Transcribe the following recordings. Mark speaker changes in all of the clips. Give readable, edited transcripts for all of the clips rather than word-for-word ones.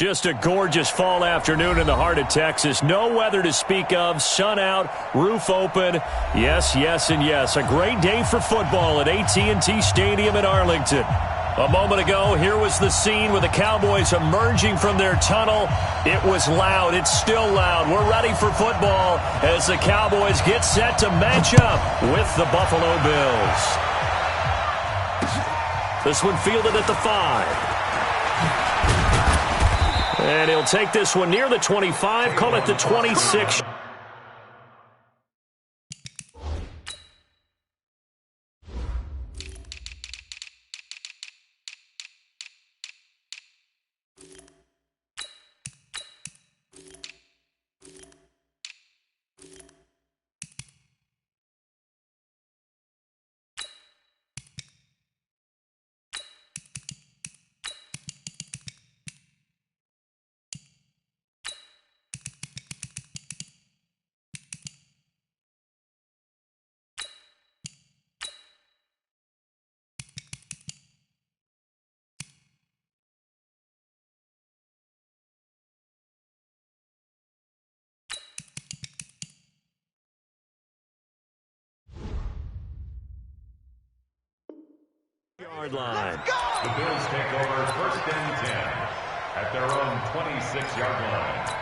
Speaker 1: Just a gorgeous fall afternoon in the heart of Texas. No weather to speak of. Sun out, roof open. Yes, yes, and yes. A great day for football at AT&T Stadium in Arlington. A moment ago, here was the scene with the Cowboys emerging from their tunnel. It was loud. It's still loud. We're ready for football as the Cowboys get set to match up with the Buffalo Bills. This one fielded at the 5. And he'll take this one near the 25, call it the 26. Yard line.
Speaker 2: The Bills take over 1st and 10 at their own 26-yard line.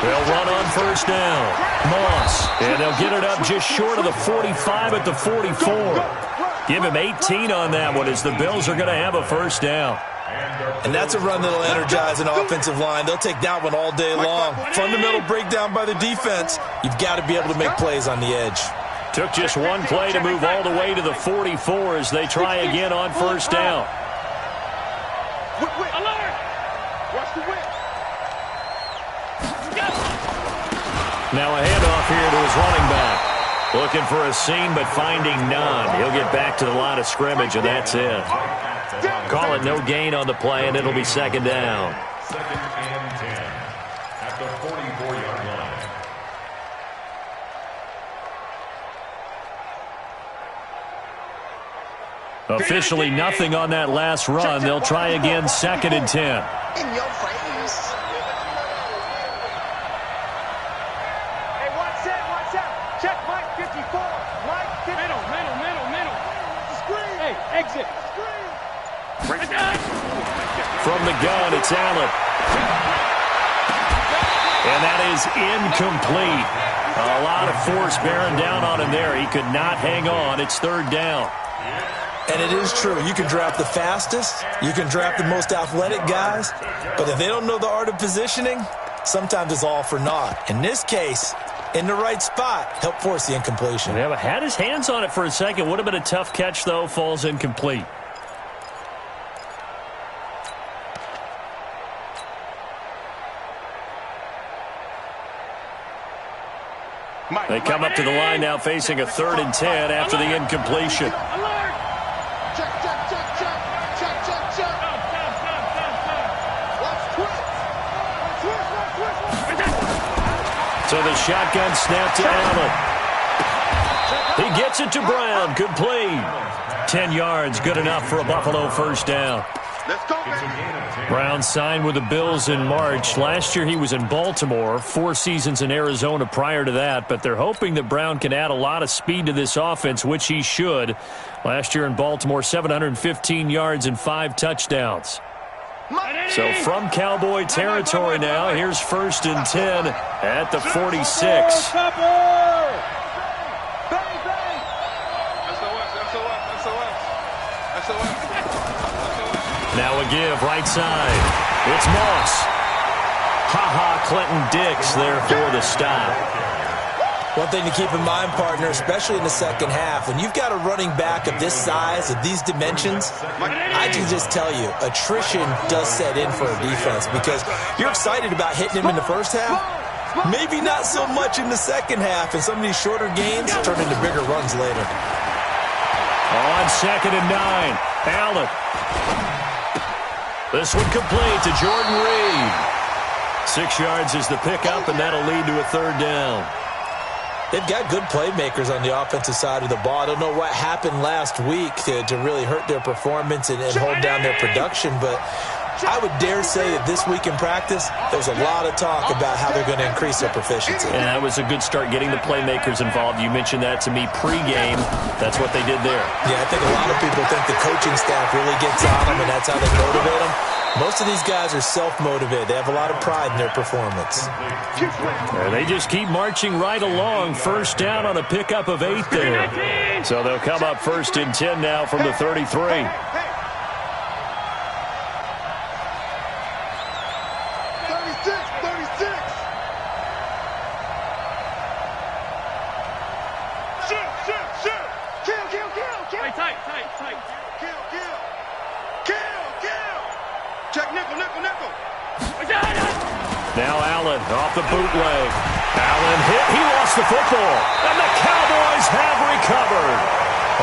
Speaker 1: They'll run on 1st down. Moss. And they'll get it up just short of the 45 at the 44. Give him 18 on that one as the Bills are going to have a 1st down.
Speaker 3: And that's a run that'll energize an offensive line. They'll take that one all day long. Fundamental breakdown by the defense. You've got to be able to make plays on the edge.
Speaker 1: Took just one play to move all the way to the 44 as they try again on 1st down. Now a handoff here to his running back. Looking for a seam, but finding none. He'll get back to the line of scrimmage, and that's it. Call it no gain on the play, and it'll be 2nd down.
Speaker 2: 2nd and 10 at the 44-yard line.
Speaker 1: Officially nothing on that last run. They'll try again 2nd and 10.
Speaker 4: In your face.
Speaker 1: From the gun, it's Allen. And that is incomplete. A lot of force bearing down on him there. He could not hang on. It's 3rd down.
Speaker 3: And it is true. You can draft the fastest. You can draft the most athletic guys. But if they don't know the art of positioning, sometimes it's all for naught. In this case, in the right spot, help force the incompletion.
Speaker 1: Yeah, but had his hands on it for a second. Would have been a tough catch, though. Falls incomplete. They come up to the line now facing a 3rd and 10 after the incompletion. So the shotgun snap to Allen. He gets it to Brown. Complete. 10 yards, good enough for a Buffalo 1st down. Brown signed with the Bills in March. Last year he was in Baltimore, 4 seasons in Arizona prior to that, but they're hoping that Brown can add a lot of speed to this offense, which he should. Last year in Baltimore, 715 yards and 5 touchdowns. So from Cowboy territory now, here's 1st and 10 at the 46. Now a give, right side. It's Moss. Ha-ha, Clinton Dix there for the stop.
Speaker 3: One thing to keep in mind, partner, especially in the second half, when you've got a running back of this size, of these dimensions, I can just tell you, attrition does set in for a defense because you're excited about hitting him in the first half. Maybe not so much in the second half, and some of these shorter gains turn into bigger runs later.
Speaker 1: On 2nd and 9, Allen. This one complete to Jordan Reed. 6 yards is the pickup, and that'll lead to a 3rd down.
Speaker 3: They've got good playmakers on the offensive side of the ball. I don't know what happened last week to really hurt their performance and hold down their production, but I would dare say that this week in practice, there was a lot of talk about how they're going to increase their proficiency.
Speaker 1: And that was a good start, getting the playmakers involved. You mentioned that to me pregame. That's what they did there.
Speaker 3: Yeah, I think a lot of people think the coaching staff really gets on them, and that's how they motivate them. Most of these guys are self-motivated. They have a lot of pride in their performance.
Speaker 1: And they just keep marching right along. 1st down on a pickup of 8 there. So they'll come up 1st and 10 now from the 33. Now Allen off the bootleg. Allen hit. He lost the football. And the Cowboys have recovered.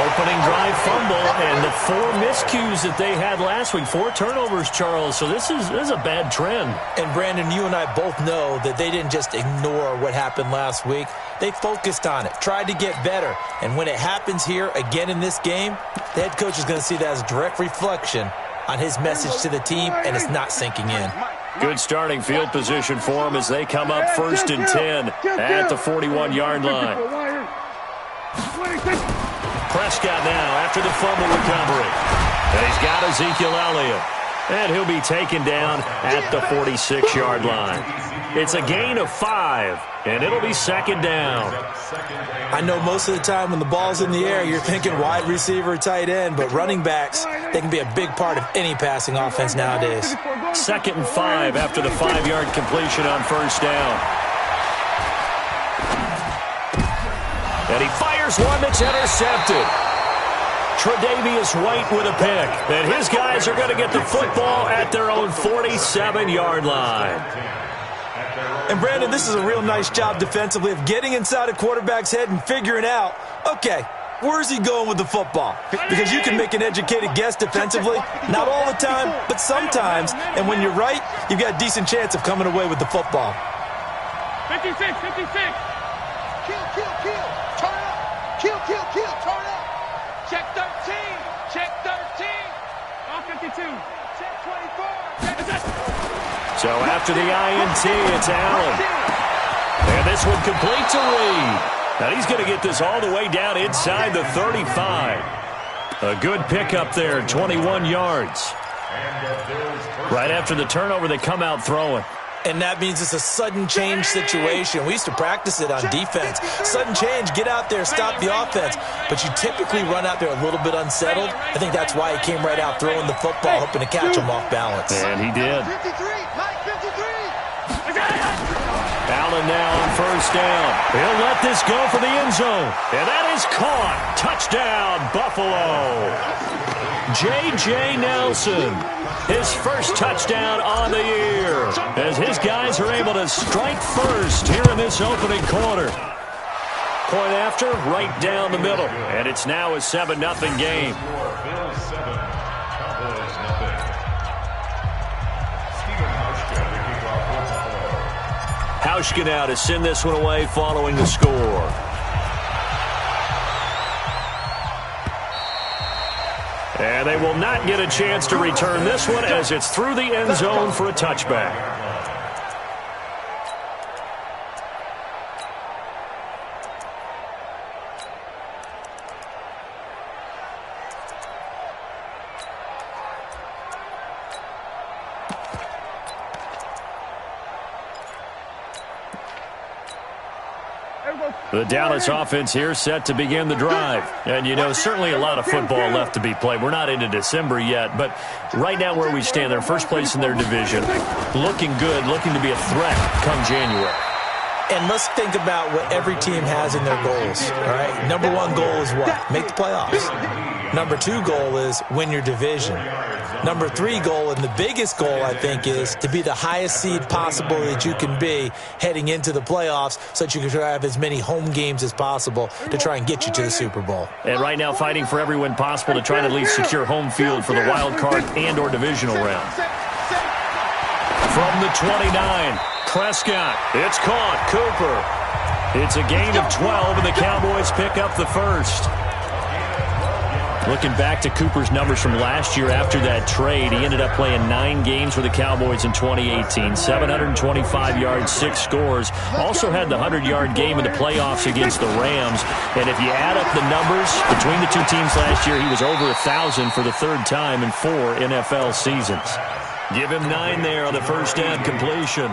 Speaker 1: Opening drive fumble and the 4 miscues that they had last week. 4 turnovers, Charles. So this is a bad trend.
Speaker 3: And, Brandon, you and I both know that they didn't just ignore what happened last week. They focused on it, tried to get better. And when it happens here again in this game, the head coach is going to see that as a direct reflection on his message to the team, and it's not sinking in.
Speaker 1: Good starting field position for them as they come up 1st and 10 at the 41-yard line. Prescott now after the fumble recovery. And he's got Ezekiel Elliott. And he'll be taken down at the 46-yard line. It's a gain of 5, and it'll be 2nd down.
Speaker 3: I know most of the time when the ball's in the air, you're thinking wide receiver, tight end, but running backs, they can be a big part of any passing offense nowadays.
Speaker 1: 2nd and 5 after the 5-yard completion on 1st down. And he fires one that's intercepted. Tre'Davious White with a pick. And his guys are going to get the football at their own 47-yard line.
Speaker 3: And, Brandon, this is a real nice job defensively of getting inside a quarterback's head and figuring out, okay, where's he going with the football? Because you can make an educated guess defensively, not all the time, but sometimes. And when you're right, you've got a decent chance of coming away with the football.
Speaker 4: 56, 56. Kill, kill, kill. Turn up. Kill, kill, kill. Turn up. Check 13. Check 13. All 52. Check 24.
Speaker 1: So after the INT, it's Allen. And this one complete to Reed. Now he's going to get this all the way down inside the 35. A good pickup there, 21 yards. Right after the turnover, they come out throwing.
Speaker 3: And that means it's a sudden change situation. We used to practice it on defense. Sudden change, get out there, stop the offense. But you typically run out there a little bit unsettled. I think that's why he came right out throwing the football, hoping to catch him off balance.
Speaker 1: And he did. Allen now on 1st down. He'll let this go for the end zone. And that is caught. Touchdown, Buffalo. J.J. Nelson. His first touchdown on the year as his guys are able to strike first here in this opening quarter. Point after, right down the middle. And it's now a 7-0 game. Hauschka now to send this one away following the score. And they will not get a chance to return this one as it's through the end zone for a touchback. The Dallas offense here set to begin the drive. And, you know, certainly a lot of football left to be played. We're not into December yet, but right now where we stand, they're first place in their division. Looking good, looking to be a threat come January.
Speaker 3: And let's think about what every team has in their goals, all right? Number one goal is what? Make the playoffs. Number two goal is win your division. Number three goal, and the biggest goal, I think, is to be the highest seed possible that you can be heading into the playoffs so that you can have as many home games as possible to try and get you to the Super Bowl.
Speaker 1: And right now fighting for every win possible to try to at least secure home field for the wild card and or divisional round. From the 29, Prescott. It's caught. Cooper. It's a gain of 12, and the Cowboys pick up the first. Looking back to Cooper's numbers from last year after that trade, he ended up playing 9 games for the Cowboys in 2018. 725 yards, 6 scores. Also had the 100-yard game in the playoffs against the Rams. And if you add up the numbers between the two teams last year, he was over 1,000 for the third time in 4 NFL seasons. Give him 9 there on the first down completion.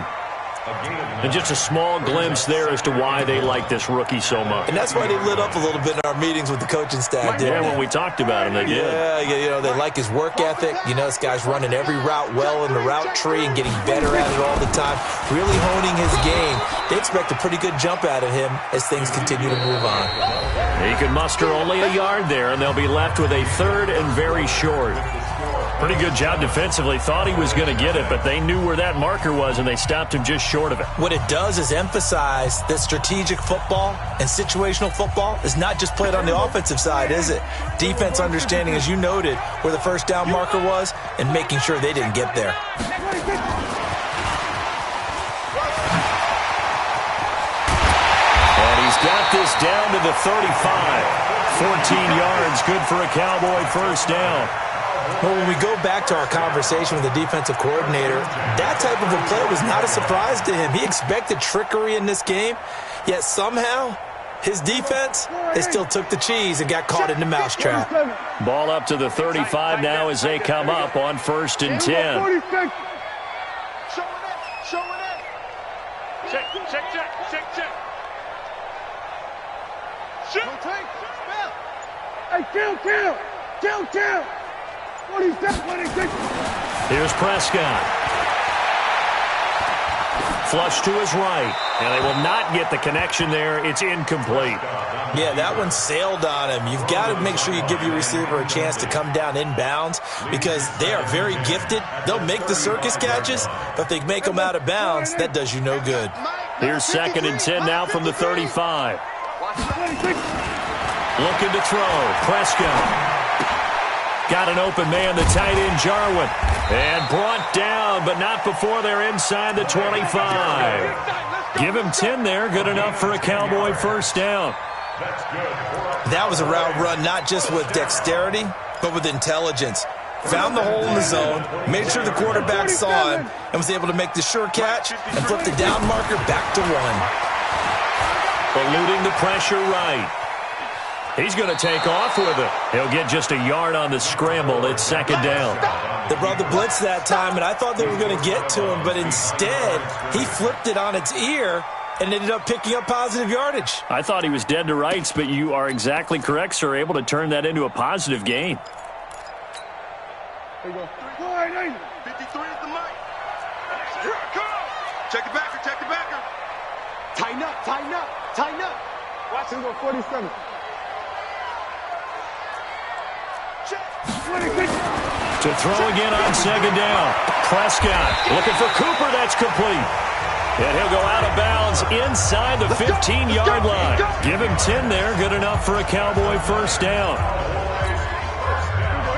Speaker 1: And just a small glimpse there as to why they like this rookie so much.
Speaker 3: And that's why they lit up a little bit in our meetings with the coaching staff.
Speaker 1: Yeah, when we talked about him, they did.
Speaker 3: Yeah, you know, they like his work ethic. You know, this guy's running every route well in the route tree and getting better at it all the time, really honing his game. They expect a pretty good jump out of him as things continue to move on.
Speaker 1: He can muster only a yard there, and they'll be left with a third and very short. Pretty good job defensively. Thought he was going to get it, but they knew where that marker was, and they stopped him just short of it.
Speaker 3: What it does is emphasize that strategic football and situational football is not just played on the offensive side, is it? Defense understanding, as you noted, where the first down marker was and making sure they didn't get there.
Speaker 1: And he's got this down to the 35. 14 yards, good for a Cowboy first down.
Speaker 3: Well, when we go back to our conversation with the defensive coordinator, that type of a play was not a surprise to him. He expected trickery in this game, yet somehow his defense, they still took the cheese and got caught in the mousetrap.
Speaker 1: Ball up to the 35 now as they come up on 1st and 10.
Speaker 4: Check. Hey, kill. 26.
Speaker 1: Here's Prescott. Flush to his right. And they will not get the connection there. It's incomplete.
Speaker 3: Yeah, that one sailed on him. You've got to make sure you give your receiver a chance to come down inbounds because they are very gifted. They'll make the circus catches, but if they make them out of bounds, that does you no good.
Speaker 1: Here's 2nd and 10 now from the 35. Looking to throw. Prescott. Got an open man, the tight end, Jarwin. And brought down, but not before they're inside the 25. Give him 10 there. Good enough for a Cowboy first down.
Speaker 3: That was a route run not just with dexterity, but with intelligence. Found the hole in the zone, made sure the quarterback saw him, and was able to make the sure catch and flip the down marker back to 1.
Speaker 1: Eluding the pressure right. He's going to take off with it. He'll get just a yard on the scramble. It's 2nd down.
Speaker 3: They brought the blitz that time, and I thought they were going to get to him, but instead he flipped it on its ear and ended up picking up positive yardage.
Speaker 1: I thought he was dead to rights, but you are exactly correct, sir. Able to turn that into a positive gain.
Speaker 4: There you go.
Speaker 5: 53 is the mic. Here I come. Check the backer. Tighten up.
Speaker 4: Watch him go 47. 26.
Speaker 1: To throw again on 2nd down. Prescott looking for Cooper. That's complete. And he'll go out of bounds inside the 15-yard line. Give him 10 there. Good enough for a Cowboy first down.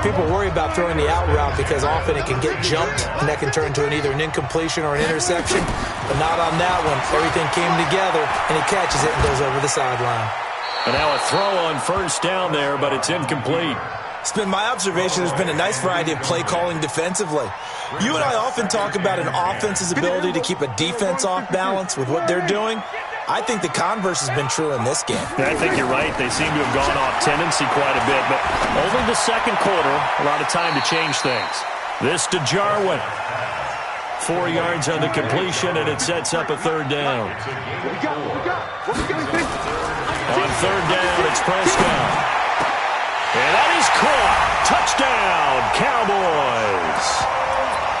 Speaker 3: People worry about throwing the out route because often it can get jumped, and that can turn into either an incompletion or an interception. But not on that one. Everything came together, and he catches it and goes over the sideline.
Speaker 1: And now a throw on first down there, but it's incomplete.
Speaker 3: It's been my observation there's been a nice variety of play calling defensively. You and I often talk about an offense's ability to keep a defense off balance with what they're doing. I think the converse has been true in this game.
Speaker 1: I think you're right. They seem to have gone off tendency quite a bit, but only the 2nd quarter, a lot of time to change things. This to Jarwin. 4 yards on the completion, and it sets up a 3rd down. On 3rd down, it's Prescott. And that is caught. Touchdown, Cowboys.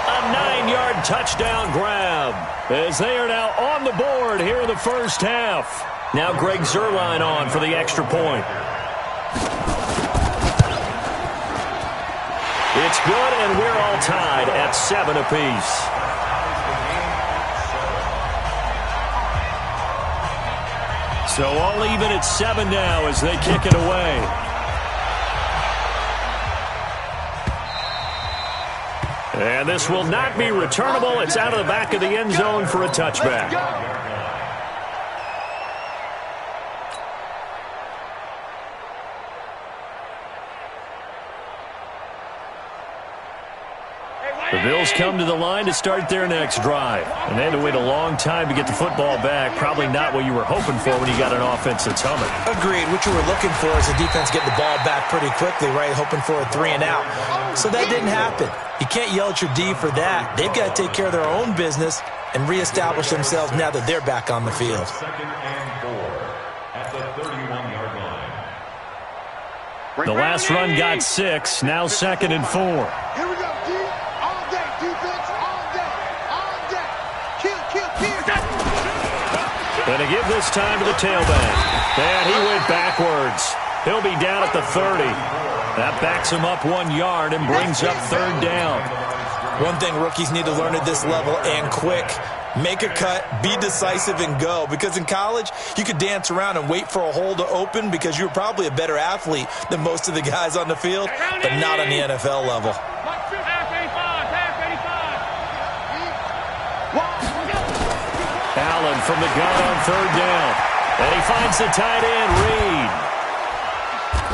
Speaker 1: A 9-yard touchdown grab as they are now on the board here in the first half. Now Greg Zuerlein on for the extra point. It's good, and we're all tied at 7 apiece. So all even at 7 now as they kick it away. And this will not be returnable. It's out of the back of the end zone for a touchback. The Bills come to the line to start their next drive. And they had to wait a long time to get the football back. Probably not what you were hoping for when you got an offense that's humming.
Speaker 3: Agreed. What you were looking for is a defense getting the ball back pretty quickly, right? Hoping for a 3 and out. So that didn't happen. You can't yell at your D for that. They've got to take care of their own business and reestablish themselves now that they're back on the field.
Speaker 2: 2nd and 4 at the 31-yard line.
Speaker 1: The last run got 6. Now 2nd and 4.
Speaker 5: Here we go, D. All day, defense, all day, all day. Kill, kill, kill.
Speaker 1: And to give this time to the tailback. And he went backwards. He'll be down at the 30. That backs him up 1 yard and brings up 3rd down.
Speaker 3: One thing rookies need to learn at this level, and quick, make a cut, be decisive, and go. Because in college, you could dance around and wait for a hole to open because you're probably a better athlete than most of the guys on the field, but not on the NFL level.
Speaker 1: Allen from the gun on 3rd down. And he finds the tight end, Reed.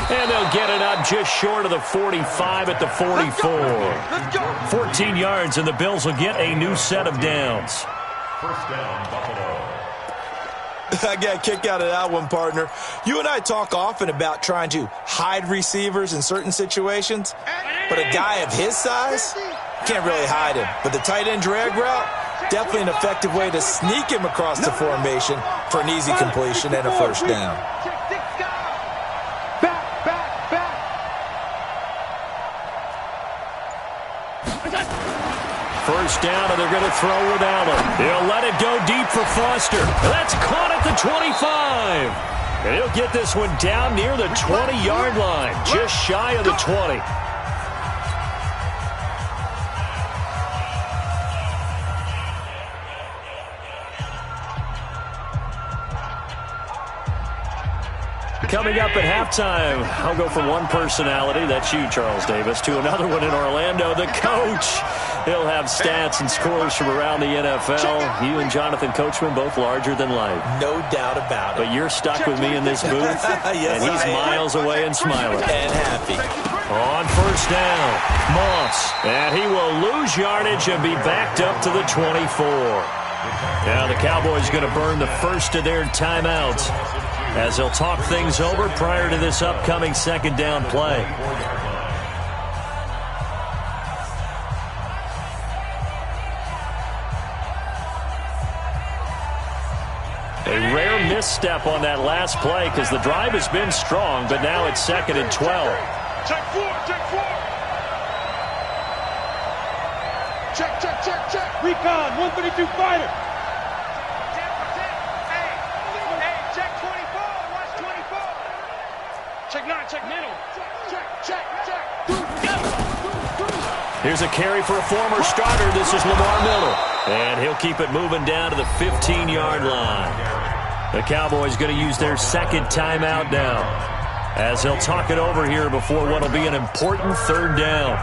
Speaker 1: And they'll get it up just short of the 45 at the 44. 14 yards, and the Bills will get a new set of downs.
Speaker 2: 1st down, Buffalo.
Speaker 3: I got a kick out of that one, partner. You and I talk often about trying to hide receivers in certain situations, but a guy of his size can't really hide him. But the tight end drag route, definitely an effective way to sneak him across the formation for an easy completion and a 1st down.
Speaker 1: First down, and they're going to throw with Allen. He'll let it go deep for Foster. That's caught at the 25. And he'll get this one down near the 20-yard line, just shy of the 20. Coming up at halftime, I'll go from one personality, that's you, Charles Davis, to another one in Orlando, the coach. He'll have stats and scores from around the NFL. You and Jonathan Coachman, both larger than life.
Speaker 3: No doubt about it.
Speaker 1: But you're stuck with me in this booth,
Speaker 3: yes,
Speaker 1: and he's miles away and smiling.
Speaker 3: And happy.
Speaker 1: On 1st down, Moss. And he will lose yardage and be backed up to the 24. Now the Cowboys going to burn the first of their timeouts as they'll talk things over prior to this upcoming 2nd down play. A rare misstep on that last play because the drive has been strong, but now it's 2nd and 12.
Speaker 5: Check 4, check 4. Check, check, check, check.
Speaker 4: Recon, 132 fighter. Check 9, check middle.
Speaker 5: Check.
Speaker 1: Here's a carry for a former starter. This is Lamar Miller. And he'll keep it moving down to the 15-yard line. The Cowboys going to use their 2nd timeout now as they'll talk it over here before what will be an important 3rd down.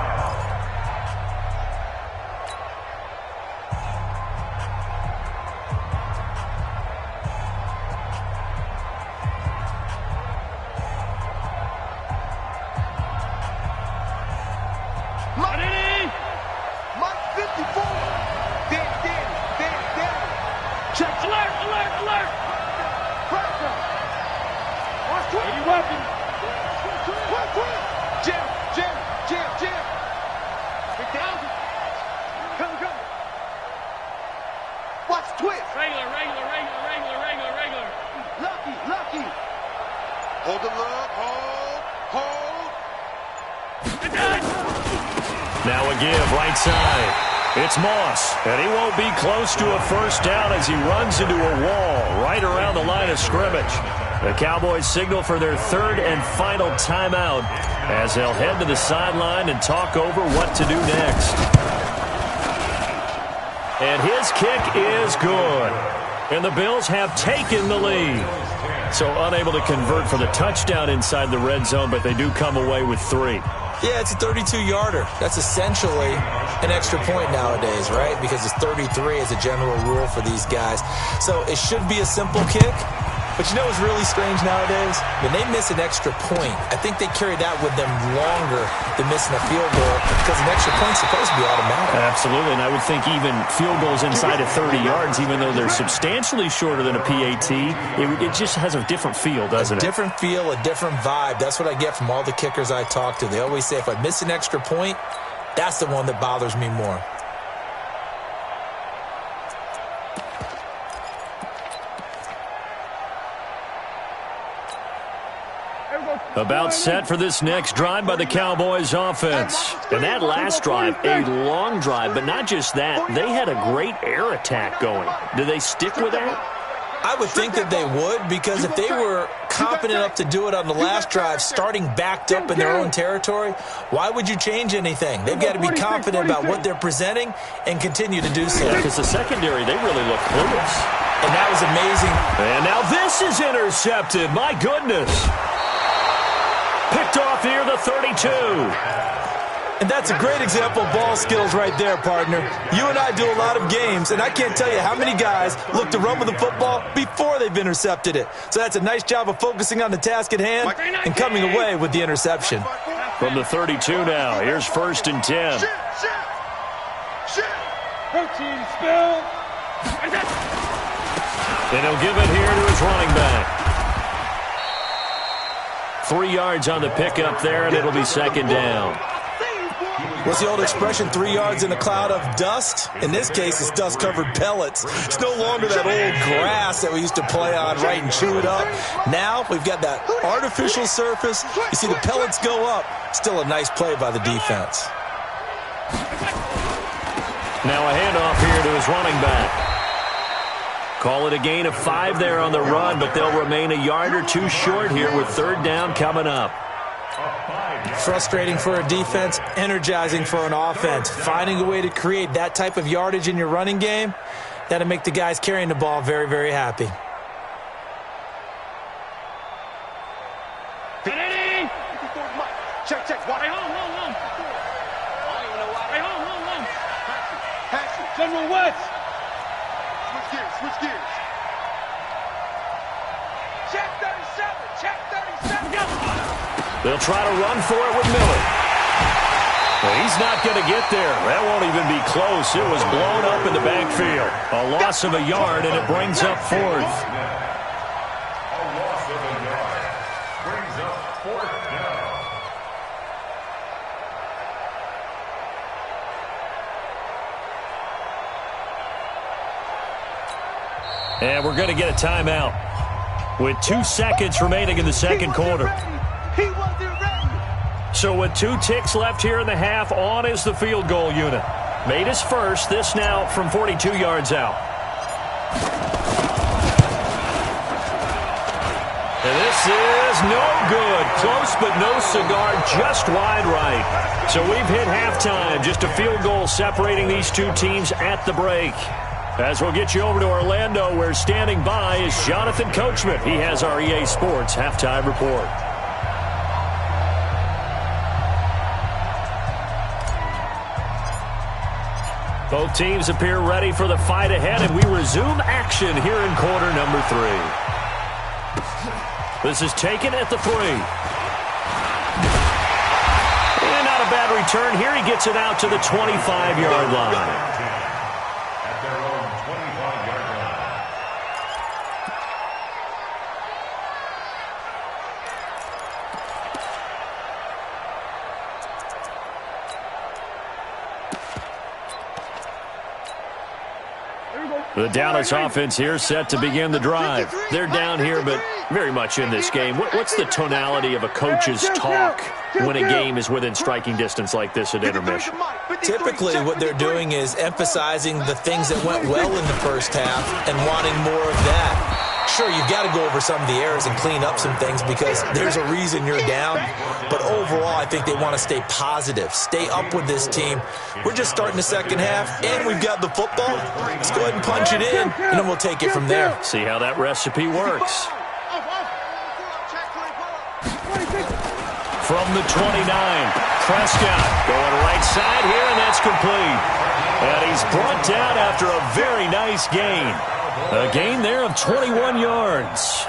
Speaker 1: Now a give right side. It's Moss, and he won't be close to a first down as he runs into a wall right around the line of scrimmage. The Cowboys signal for their third and final timeout as they'll head to the sideline and talk over what to do next. And his kick is good. And the Bills have taken the lead. So unable to convert for the touchdown inside the red zone, but they do come away with 3.
Speaker 3: Yeah, it's a 32-yarder. That's essentially an extra point nowadays, right? Because it's 33 as a general rule for these guys. So it should be a simple kick. But you know what's really strange nowadays? When they miss an extra point, I think they carry that with them longer than missing a field goal because an extra point's supposed to be automatic.
Speaker 1: Absolutely, and I would think even field goals inside of 30 yards, even though they're substantially shorter than a PAT, it just has a different feel, doesn't it?
Speaker 3: A different feel, a different vibe. That's what I get from all the kickers I talk to. They always say if I miss an extra point, that's the one that bothers me more.
Speaker 1: About set for this next drive by the Cowboys offense. And that last drive, a long drive, but not just that. They had a great air attack going. Do they stick with that?
Speaker 3: I would think that they would, because if they were competent enough to do it on the last drive, starting backed up in their own territory, why would you change anything? They've got to be confident about what they're presenting and continue to do so.
Speaker 1: Yeah, because the secondary, they really look clueless.
Speaker 3: And that was amazing.
Speaker 1: And now this is intercepted. My goodness. Picked off near the 32.
Speaker 3: And that's a great example of ball skills right there, partner. You and I do a lot of games, and I can't tell you how many guys look to run with the football before they've intercepted it. So that's a nice job of focusing on the task at hand and coming away with the interception.
Speaker 1: From the 32 now, here's 1st and 10.
Speaker 4: Protein spill.
Speaker 1: And he'll give it here to his running back. 3 yards on the pickup there, and it'll be 2nd down.
Speaker 3: What's the old expression, 3 yards in a cloud of dust? In this case, it's dust-covered pellets. It's no longer that old grass that we used to play on, right, and chew it up. Now we've got that artificial surface. You see the pellets go up. Still a nice play by the defense.
Speaker 1: Now a handoff here to his running back. Call it a gain of 5 there on the run, but they'll remain a yard or two short here with 3rd down coming up.
Speaker 3: Frustrating for a defense, energizing for an offense. Finding a way to create that type of yardage in your running game, that'll make the guys carrying the ball very, very happy.
Speaker 4: Check, check. Hey, home. Hey, home. General West. Switch gears. Check 37.
Speaker 1: They'll try to run for it with Miller. Well, he's not going to get there. That won't even be close. It was blown up in the backfield. A loss of a yard, and it brings up 4th.
Speaker 2: A loss of a yard brings up 4th down.
Speaker 1: And we're going to get a timeout with 2 seconds remaining in the second quarter.
Speaker 4: He wasn't ready.
Speaker 1: So with 2 ticks left here in the half, on is the field goal unit. Made his first, this now from 42 yards out. And this is no good. Close but no cigar, just wide right. So we've hit halftime, just a field goal separating these 2 teams at the break. As we'll get you over to Orlando, where standing by is Jonathan Coachman. He has our EA Sports halftime report. Both teams appear ready for the fight ahead, and we resume action here in quarter number 3. This is taken at the 3. And not a bad return here. He gets it out to the 25-yard line. The Dallas offense here set to begin the drive. They're down here, but very much in this game. What's the tonality of a coach's talk when a game is within striking distance like this at intermission?
Speaker 3: Typically, what they're doing is emphasizing the things that went well in the first half and wanting more of that. Sure, you've got to go over some of the errors and clean up some things because there's a reason you're down. But overall, I think they want to stay positive, stay up with this team. We're just starting the second half, and we've got the football. Let's go ahead and punch it in, and then we'll take it from there.
Speaker 1: See how that recipe works. From the 29, Prescott going right side here, and that's complete. And he's brought down after a very nice gain. A gain there of 21 yards.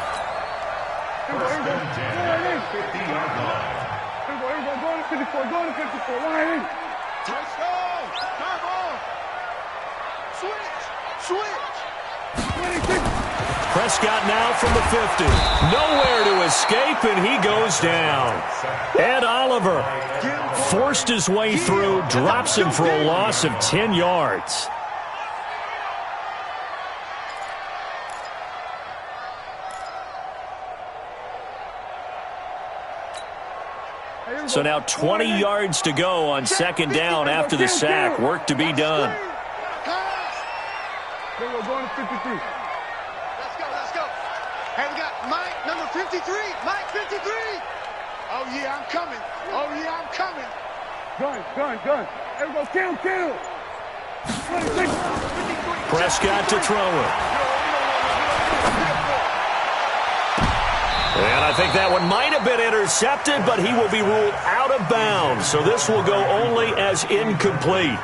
Speaker 1: Prescott now from the 50. Nowhere to escape, and he goes down. Ed Oliver forced his way through, drops him for a loss of 10 yards. So now 20 yards to go on second down after the sack. Work to be done.
Speaker 4: We're going to 53.
Speaker 5: Let's go. Hey, we got Mike, number 53. Mike, 53. Oh, yeah, I'm coming.
Speaker 4: Gun. There we go, kill. 26.
Speaker 1: Prescott to throw it. And I think that one might have been intercepted, but he will be ruled out of bounds. So this will go only as incomplete.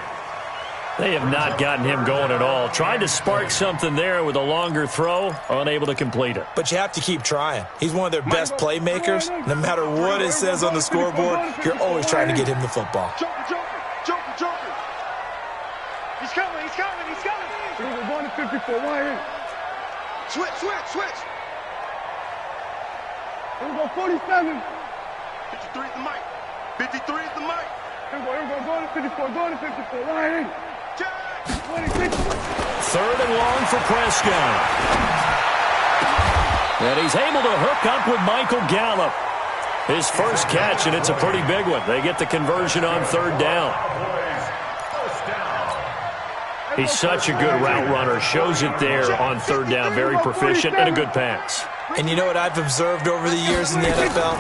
Speaker 1: They have not gotten him going at all. Tried to spark something there with a longer throw, unable to complete it.
Speaker 3: But you have to keep trying. He's one of their best playmakers. No matter what it says on the scoreboard, you're always trying to get him the football.
Speaker 5: Joker. He's coming.
Speaker 4: We're going to 54. Why in?
Speaker 5: Switch.
Speaker 4: Here we go, 47.
Speaker 5: 53 is the mic. 53 is the mic.
Speaker 4: Here we go, going to 54. Why in? 26.
Speaker 1: Third and long for Prescott. And he's able to hook up with Michael Gallup. His first catch, and it's a pretty big one. They get the conversion on third down. He's such a good route runner. Shows it there on third down. Very proficient and a good pass.
Speaker 3: And you know what I've observed over the years in the NFL?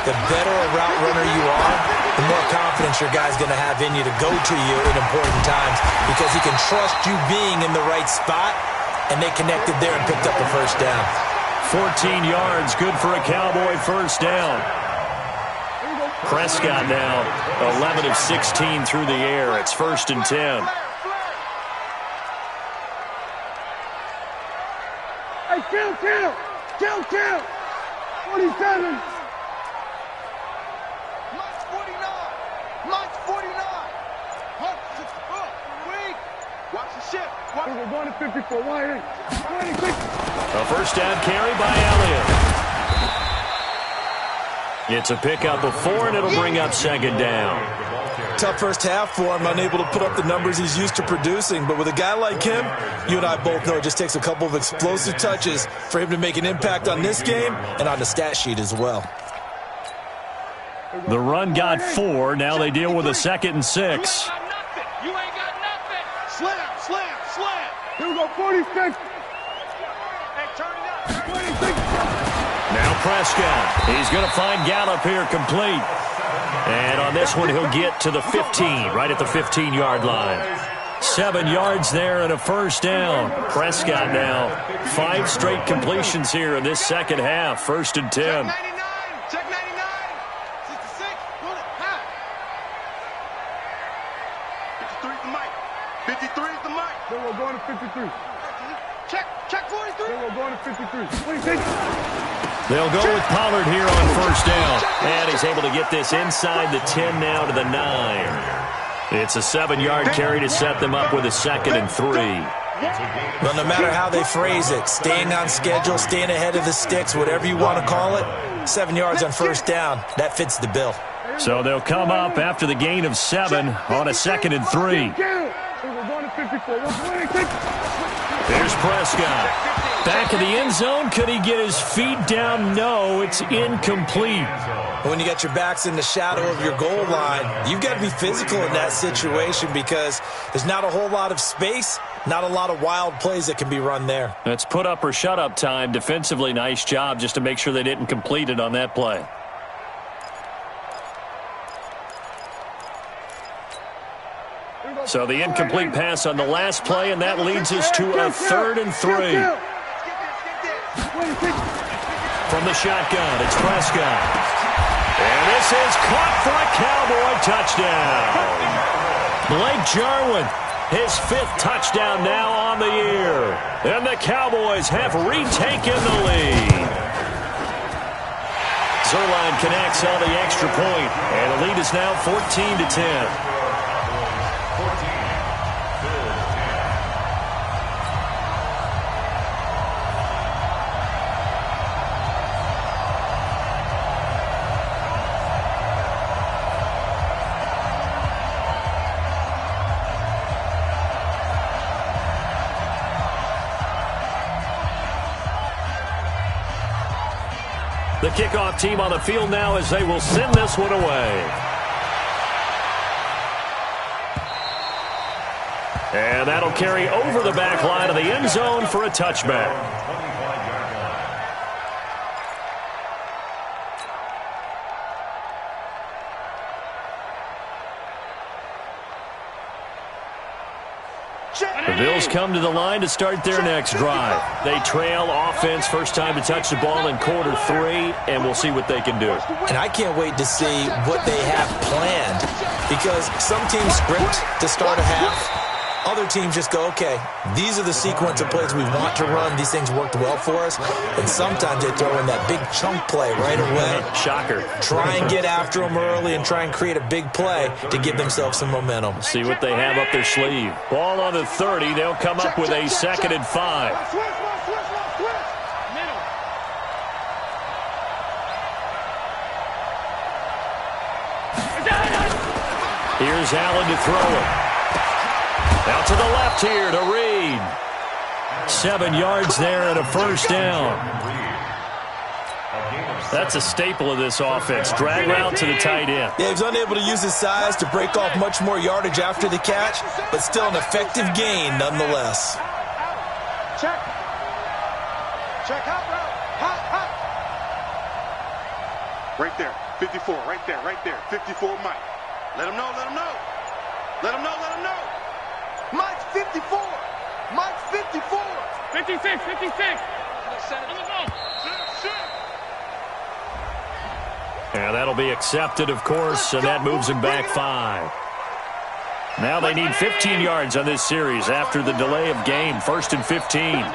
Speaker 3: The better a route runner you are, the more confidence your guy's going to have in you to go to you in important times because he can trust you being in the right spot, and they connected there and picked up the first down.
Speaker 1: 14 yards, good for a Cowboy first down. Prescott now 11 of 16 through the air. It's 1st and 10.
Speaker 4: Hey, kill. 47.
Speaker 5: Mike's 49. Watch the ship.
Speaker 4: We're going to 54. Why in? 26.
Speaker 1: A first down carry by Elliott. It's a pickup of 4, and it'll bring up second down.
Speaker 3: Tough first half for him, unable to put up the numbers he's used to producing. But with a guy like him, you and I both know it just takes a couple of explosive touches for him to make an impact on this game and on the stat sheet as well.
Speaker 1: The run got 4. Now they deal with a 2nd and 6.
Speaker 4: You ain't got nothing.
Speaker 5: Slam.
Speaker 4: Here we go, 46.
Speaker 5: Hey, turn it up.
Speaker 4: 26.
Speaker 1: Now Prescott. He's going to find Gallup here complete. And on this one, he'll get to the 15, right at the 15-yard line. 7 yards there and a first down. Prescott now 5 straight completions here in this second half. 1st and 10.
Speaker 5: Check 99. 66. Pull it. High. 53 is the mic. 53 is the mic.
Speaker 4: Then we're going to 53.
Speaker 5: Check 43.
Speaker 4: Then we're going to 53. 26.
Speaker 1: They'll go with Pollard here on first down. And he's able to get this inside the 10 now to the 9. It's a 7-yard carry to set them up with a 2nd and 3.
Speaker 3: Well, no matter how they phrase it, staying on schedule, staying ahead of the sticks, whatever you want to call it, 7 yards on first down, that fits the bill.
Speaker 1: So they'll come up after the gain of 7 on a 2nd and 3.
Speaker 4: We're going to 53.
Speaker 1: Here's Prescott. Back in the end zone. Could he get his feet down? No, it's incomplete.
Speaker 3: When you got your backs in the shadow of your goal line, you've got to be physical in that situation because there's not a whole lot of space, not a lot of wild plays that can be run there.
Speaker 1: That's put up or shut up time. Defensively, nice job just to make sure they didn't complete it on that play. So the incomplete pass on the last play, and that leads us to a 3rd and 3. From the shotgun, it's Prescott. And this is caught for a Cowboy touchdown. Blake Jarwin, his 5th touchdown now on the year. And the Cowboys have retaken the lead. Zuerlein connects on the extra point, and the lead is now 14-10. The kickoff team on the field now as they will send this one away. And that'll carry over the back line of the end zone for a touchback. The Bills come to the line to start their next drive. They trail offense, first time to touch the ball in quarter 3, and we'll see what they can do.
Speaker 3: And I can't wait to see what they have planned because some teams script to start a half. Other teams just go, okay, these are the sequence of plays we want to run. These things worked well for us. And sometimes they throw in that big chunk play right away.
Speaker 1: Shocker.
Speaker 3: Try and get after them early and try and create a big play to give themselves some momentum.
Speaker 1: See what they have up their sleeve. Ball on the 30. They'll come up with a 2nd and 5. Here's Allen to throw it. Out to the left here to Reed. 7 yards there and a first down. That's a staple of this offense. Drag route to the tight end.
Speaker 3: Yeah, he was unable to use his size to break off much more yardage after the catch, but still an effective gain nonetheless.
Speaker 5: Check. Check, hot route. Hot. Right there. 54, right there. 54, Mike. Let him know. Mike's 54. Mike's 54.
Speaker 4: 56.
Speaker 1: And that'll be accepted, of course, and that moves him back 5. Now they need 15 yards on this series after the delay of game. 1st and 15.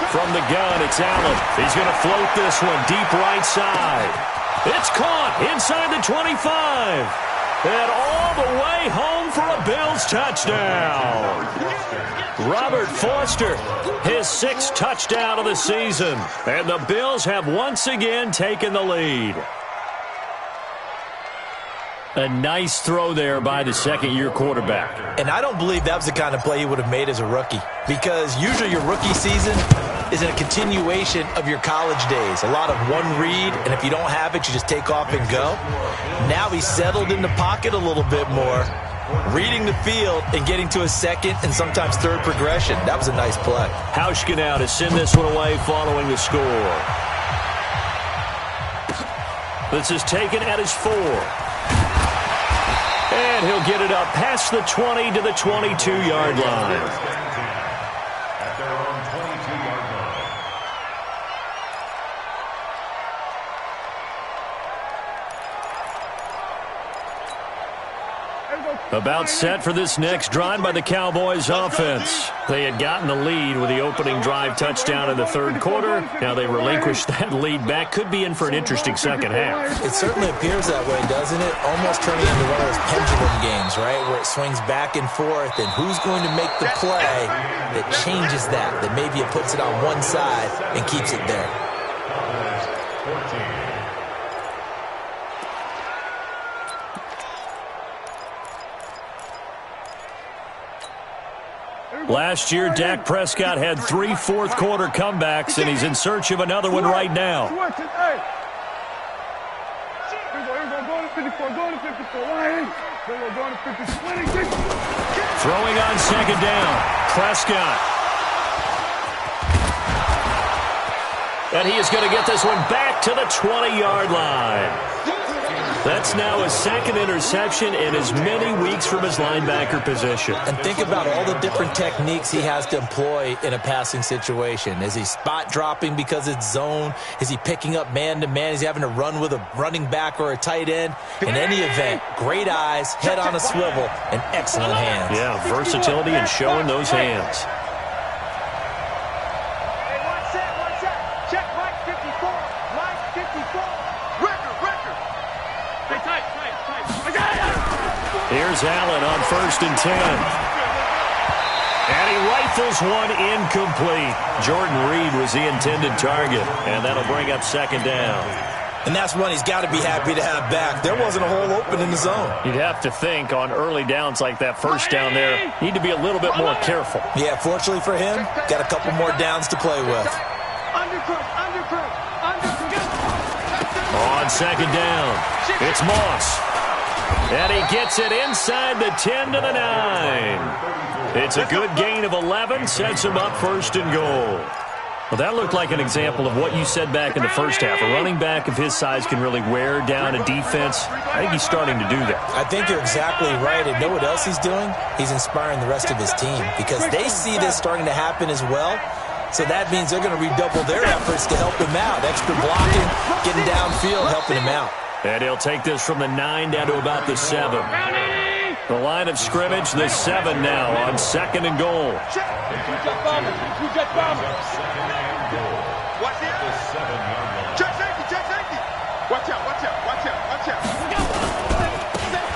Speaker 1: From the gun, it's Allen. He's going to float this one deep right side. It's caught inside the 25. And all the way home for a Bills touchdown. Robert Foster, his 6th touchdown of the season. And the Bills have once again taken the lead. A nice throw there by the 2nd-year quarterback.
Speaker 3: And I don't believe that was the kind of play he would have made as a rookie. Because usually your rookie season is a continuation of your college days. A lot of one read, and if you don't have it, you just take off and go. Now he's settled in the pocket a little bit more, reading the field and getting to a 2nd and sometimes 3rd progression. That was a nice play.
Speaker 1: Hauschka now to send this one away following the score. This is taken at his 4. And he'll get it up past the 20 to the 22-yard line.
Speaker 2: At their own 22-yard line.
Speaker 1: About set for this next drive by the Cowboys offense. They had gotten the lead with the opening drive touchdown in the 3rd quarter. Now they relinquished that lead back. Could be in for an interesting second half.
Speaker 3: It certainly appears that way, doesn't it? Almost turning into one of those pendulum games, right, where it swings back and forth, and who's going to make the play that changes that maybe it puts it on one side and keeps it there.
Speaker 1: Last year, Dak Prescott had 3 fourth-quarter comebacks, and he's in search of another one right now. Throwing on second down, Prescott. And he is going to get this one back to the 20-yard line. That's now his second interception in as many weeks from his linebacker position.
Speaker 3: And think about all the different techniques he has to employ in a passing situation. Is he spot dropping because it's zone? Is he picking up man-to-man? Is he having to run with a running back or a tight end? In any event, great eyes, head on a swivel, and excellent hands.
Speaker 1: Yeah, versatility and showing those hands. Here's Allen on 1st and 10. And he rifles one incomplete. Jordan Reed was the intended target, and that'll bring up second down.
Speaker 3: And that's one he's got to be happy to have back. There wasn't a hole open in the zone.
Speaker 1: You'd have to think on early downs like that first down there, need to be a little bit more careful.
Speaker 3: Yeah, fortunately for him, got a couple more downs to play with.
Speaker 1: On second down, it's Moss. And he gets it inside the 10 to the 9. It's a good gain of 11, sets him up 1st and goal. Well, that looked like an example of what you said back in the first half. A running back of his size can really wear down a defense. I think he's starting to do that.
Speaker 3: I think you're exactly right. And know what else he's doing? He's inspiring the rest of his team because they see this starting to happen as well. So that means they're going to redouble their efforts to help him out. Extra blocking, getting downfield, helping him out.
Speaker 1: And he'll take this from the 9 down to about the 7. The line of scrimmage, the 7 now on 2nd and goal.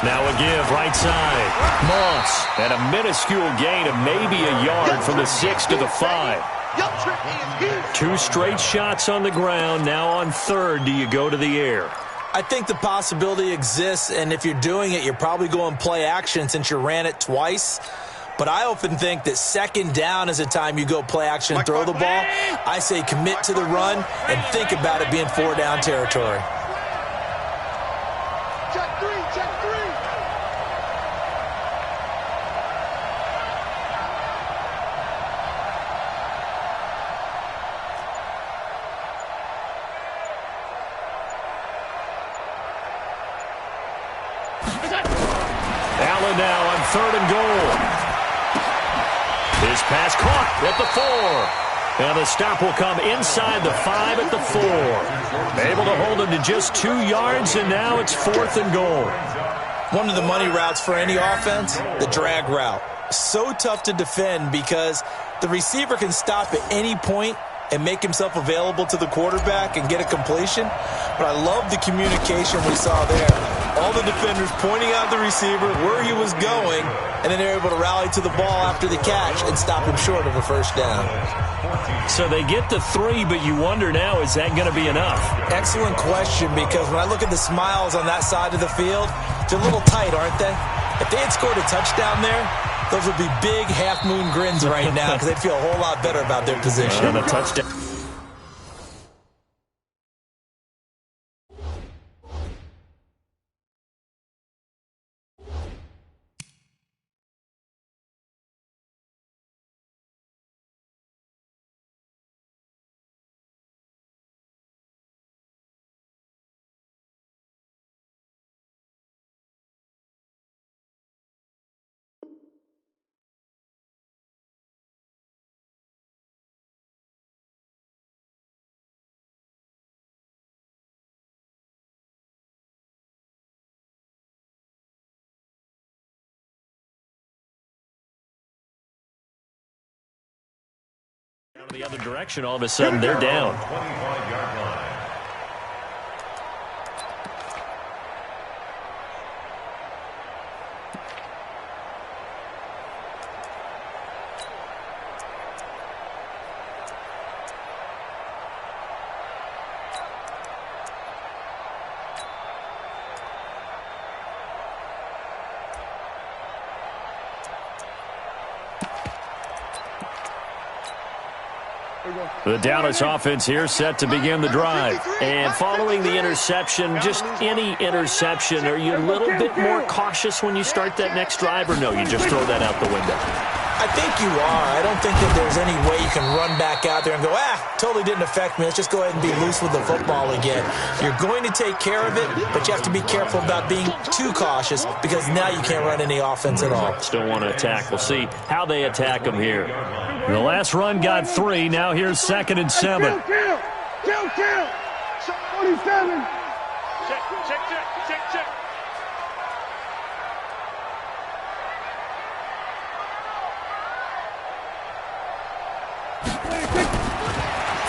Speaker 1: Now a give, right side. Moss, and a minuscule gain of maybe a yard from the 6 to the 5. 2 straight shots on the ground. Now on 3rd, do you go to the air?
Speaker 3: I think the possibility exists, and if you're doing it, you're probably going play action since you ran it twice. But I often think that 2nd down is a time you go play action and throw the ball. I say commit to the run and think about it being 4-down territory.
Speaker 5: Check 3, check 3.
Speaker 1: Allen now on 3rd and goal. His pass caught at the 4. And the stop will come inside the 5 at the 4. Able to hold him to just 2 yards, and now it's 4th and goal.
Speaker 3: One of the money routes for any offense, the drag route. So tough to defend because the receiver can stop at any point and make himself available to the quarterback and get a completion. But I love the communication we saw there. All the defenders pointing out the receiver, where he was going, and then they're able to rally to the ball after the catch and stop him short of a 1st down.
Speaker 1: So they get to 3, but you wonder now, is that going to be enough?
Speaker 3: Excellent question, because when I look at the smiles on that side of the field, they're a little tight, aren't they? If they had scored a touchdown there, those would be big half-moon grins right now because they'd feel a whole lot better about their position.
Speaker 1: And a touchdown. The other direction, all of a sudden, they're down.
Speaker 2: 25-yard line.
Speaker 1: The Dallas offense here set to begin the drive. And following the interception, just any interception, are you a little bit more cautious when you start that next drive, or no, you just throw that out the window?
Speaker 3: I think you are. I don't think that there's any way you can run back out there and go, totally didn't affect me. Let's just go ahead and be loose with the football again. You're going to take care of it, but you have to be careful about being too cautious because now you can't run any offense at all.
Speaker 1: Still want to attack. We'll see how they attack them here. The last run got 3. Now here's 2nd and 7.
Speaker 4: Kill. 47. Check.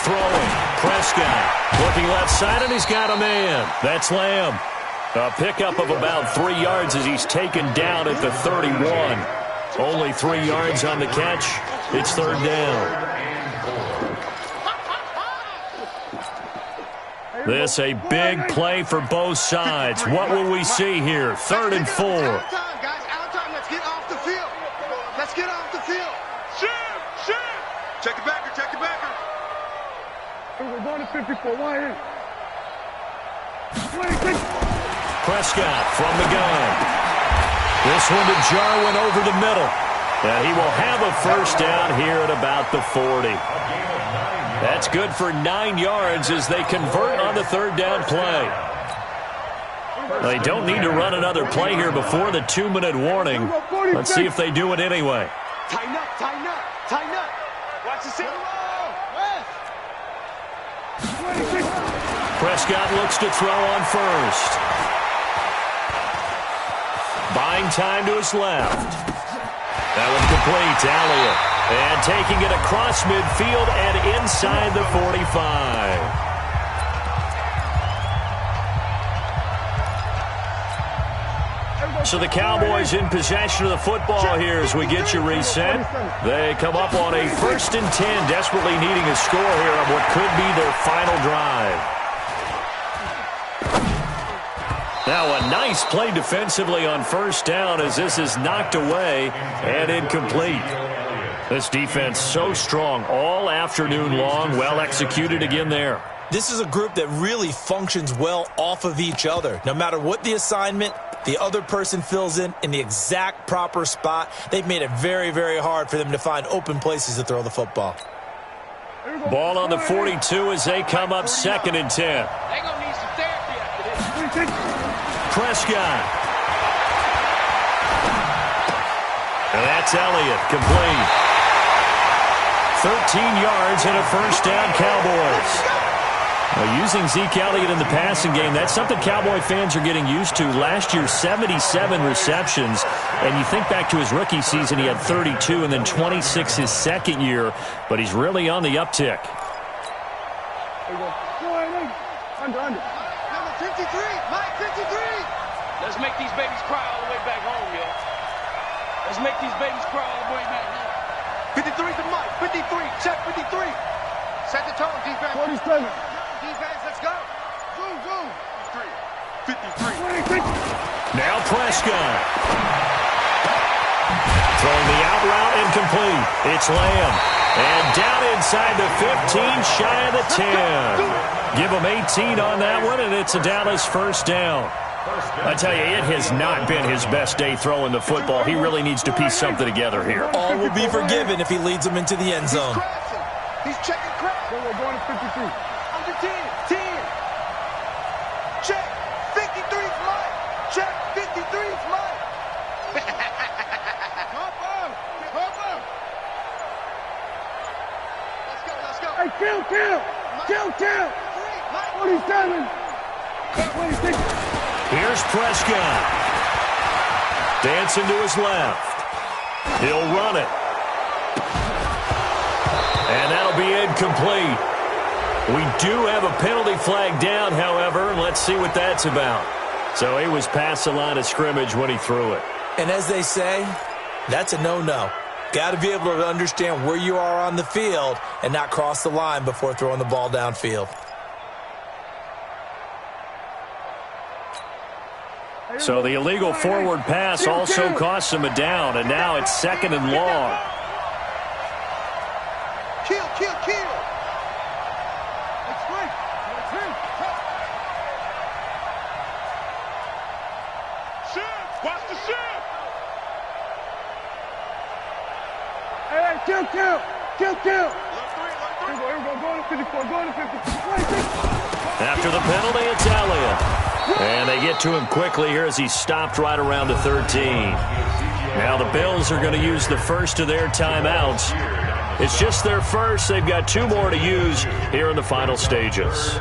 Speaker 1: Throwing. Prescott looking left side, and he's got a man. That's Lamb. A pickup of about 3 yards as he's taken down at the 31. Only 3 yards on the catch. It's 3rd down. This a big play for both sides. What will we see here? 3rd and 4.
Speaker 5: Out time. Let's get off the field. Shoot. Check the backer.
Speaker 4: We're going to 54. Why here?
Speaker 1: Prescott from the gun. This one to Jarwin over the middle. And he will have a 1st down here at about the 40. That's good for 9 yards as they convert on the 3rd down play. They don't need to run another play here before the 2-minute warning. Let's see if they do it anyway.
Speaker 5: Tighten up. Watch the center.
Speaker 1: Prescott looks to throw on 1st. Buying time to his left. That one complete to Elliott. And taking it across midfield and inside the 45. So the Cowboys in possession of the football here as we get you reset. They come up on a 1st and 10, desperately needing a score here on what could be their final drive. Now a nice play defensively on 1st down as this is knocked away and incomplete. This defense so strong all afternoon long, well executed again there.
Speaker 3: This is a group that really functions well off of each other. No matter what the assignment, the other person fills in the exact proper spot. They've made it very, very hard for them to find open places to throw the football.
Speaker 1: Ball on the 42 as they come up 2nd and 10.
Speaker 4: They're going to need some therapy after this.
Speaker 1: Prescott. And that's Elliott, complete. 13 yards and a 1st down, Cowboys. Now, using Zeke Elliott in the passing game, that's something Cowboy fans are getting used to. Last year, 77 receptions. And you think back to his rookie season, he had 32 and then 26 his 2nd year. But he's really on the uptick.
Speaker 4: Under.
Speaker 5: Number 53. Mike 53.
Speaker 4: Let's make these babies cry all the way back home, yo. Let's make these babies cry all the way back home.
Speaker 5: 53 to Mike. 53. Check 53. Set the tone, defense.
Speaker 4: 47.
Speaker 5: Defense, let's go. Boom. 53.
Speaker 1: Now Prescott. Throwing the out route incomplete. It's Lamb. And down inside the 15, shy of the 10. Give him 18 on that one, and it's a Dallas 1st down. I tell you, it has not been his best day throwing the football. He really needs to piece something together here.
Speaker 3: All will be forgiven if he leads them into the end zone.
Speaker 5: He's checking crap.
Speaker 4: We're going to 53.
Speaker 5: Under 10. Check. 53's mine. Check. 53's mine. Hop on. Let's go.
Speaker 4: Hey, kill. 47. 26.
Speaker 1: Here's Prescott. Dancing to his left. He'll run it. And that'll be incomplete. We do have a penalty flag down, however, and let's see what that's about. So he was past the line of scrimmage when he threw it.
Speaker 3: And as they say, that's a no-no. Got to be able to understand where you are on the field and not cross the line before throwing the ball downfield.
Speaker 1: So the illegal forward pass also costs him a down, and now it's 2nd and long.
Speaker 5: Kill. kill, kill. That's right. Shift. Watch the shift.
Speaker 4: Hey, kill, kill. Kill, kill.
Speaker 5: Left three.
Speaker 4: Here we go. Go to 54. Go to 54.
Speaker 1: After the penalty, it's Elliott. And they get to him quickly here as he stopped right around the 13. Now the Bills are going to use the first of their timeouts. It's just their first. They've got 2 more to use here in the final stages.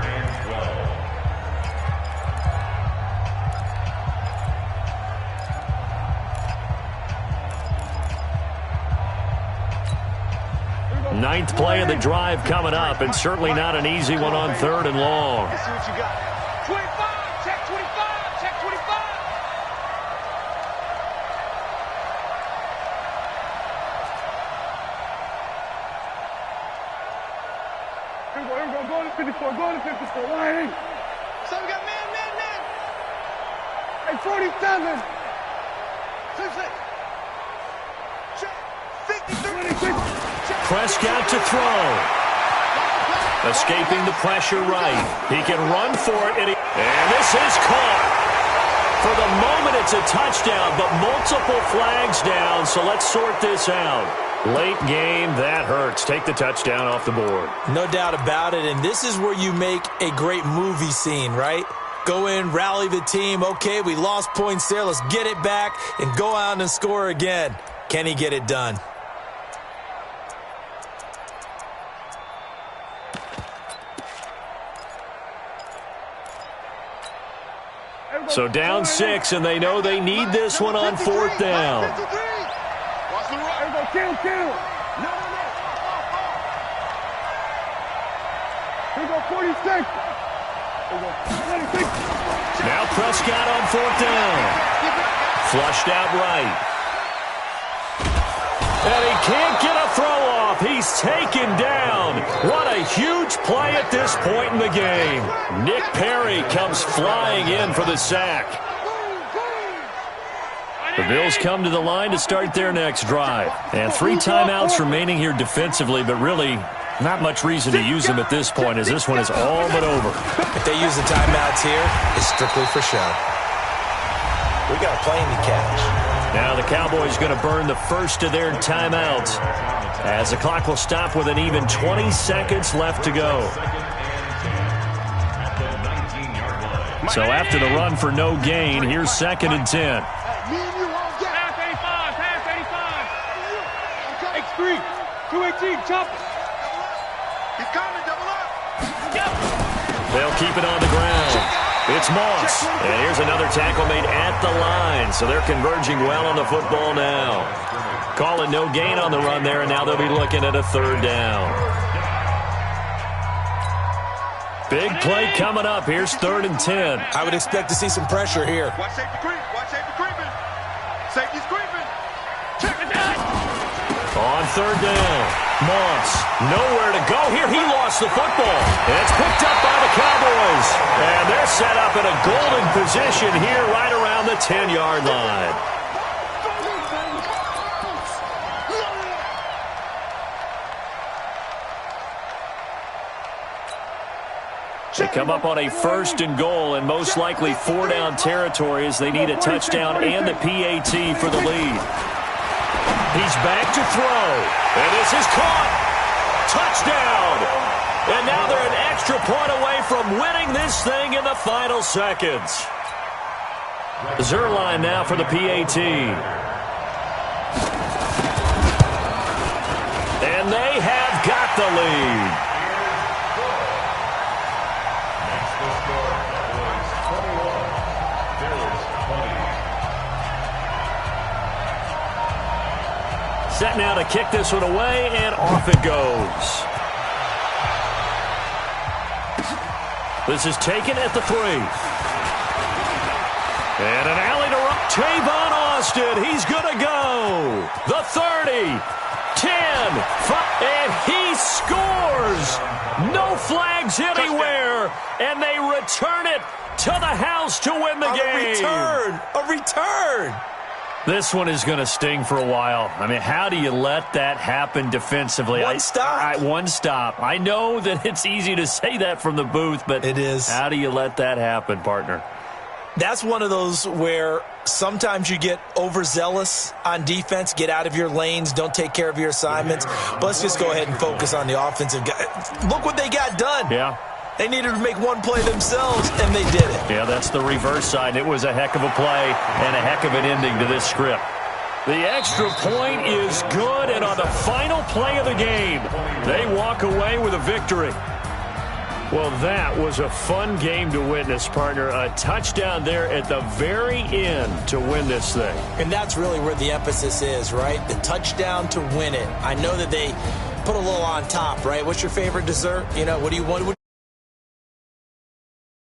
Speaker 1: Ninth play of the drive coming up, and certainly not an easy one on 3rd and long.
Speaker 5: Let's see what you got.
Speaker 4: 25. Check 25. Check 25. Here we go. Go to 54. Go to 54. Why?
Speaker 5: So we got man.
Speaker 4: Hey, 47.
Speaker 5: 6. Check. 53.
Speaker 4: 26.
Speaker 1: Prescott to throw. Escaping the pressure right. He can run for it, and this is caught. For the moment, it's a touchdown, but multiple flags down, so let's sort this out. Late game, that hurts. Take the touchdown off the board.
Speaker 3: No doubt about it, and this is where you make a great movie scene, right? Go in, rally the team. Okay, we lost points there. Let's get it back and go out and score again. Can he get it done?
Speaker 1: So down 6, and they know they need this one on 4th down.
Speaker 5: Watch the right.
Speaker 4: Here we go. Kill.
Speaker 5: No.
Speaker 4: Here we go. 46. Here we go. 26.
Speaker 1: Now Prescott on 4th down. Flushed out right. And he can't get a throw off. He's taken down. What a huge play at this point in the game. Nick Perry comes flying in for the sack. The Bills come to the line to start their next drive. And 3 timeouts remaining here defensively, but really not much reason to use them at this point as this one is all but over.
Speaker 3: If they use the timeouts here, it's strictly for show. We got a plane to catch.
Speaker 1: Now the Cowboys going to burn the first of their timeouts as the clock will stop with an even 20 seconds left to go. So after the run for no gain, here's 2nd and 10.
Speaker 4: Pass 85. Pass 85. X3. 218. Chop it.
Speaker 5: He's coming. Double up.
Speaker 1: They'll keep it on the ground. It's Moss, and here's another tackle made at the line, so they're converging well on the football now. Calling no gain on the run there, and now they'll be looking at a 3rd down. Big play coming up. Here's 3rd and 10.
Speaker 3: I would expect to see some pressure here.
Speaker 5: Watch safety creep. Watch safety creeping. Safety's creeping. Check it out.
Speaker 1: On 3rd down, Moss, nowhere to go here. He lost the football. And it's picked up by the Cowboys. And they're set up in a golden position here right around the 10-yard line. They come up on a 1st and goal and most likely 4-down territory as they need a touchdown and the PAT for the lead. He's back to throw. And this is caught. Touchdown. And now they're an extra point away from winning this thing in the final seconds. Zerline now for the PAT. And they have got the lead. Set now to kick this one away, and off it goes. This is taken at the 3. And an alley to Tavon Austin. He's going to go. The 30, 10, 5, and he scores. No flags anywhere, and they return it to the house to win the game.
Speaker 3: A return.
Speaker 1: This one is going to sting for a while. I mean, how do you let that happen defensively?
Speaker 3: One stop.
Speaker 1: One stop. I know that it's easy to say that from the booth, but
Speaker 3: it is.
Speaker 1: How do you let that happen, partner?
Speaker 3: That's one of those where sometimes you get overzealous on defense, get out of your lanes, don't take care of your assignments. But let's just go ahead and focus on the offensive guy. Look what they got done.
Speaker 1: Yeah.
Speaker 3: They needed to make one play themselves, and they did it.
Speaker 1: Yeah, that's the reverse side. It was a heck of a play and a heck of an ending to this script. The extra point is good, and on the final play of the game, they walk away with a victory. Well, that was a fun game to witness, partner. A touchdown there at the very end to win this thing.
Speaker 3: And that's really where the emphasis is, right? The touchdown to win it. I know that they put a little on top, right? What's your favorite dessert? You know, what do you want?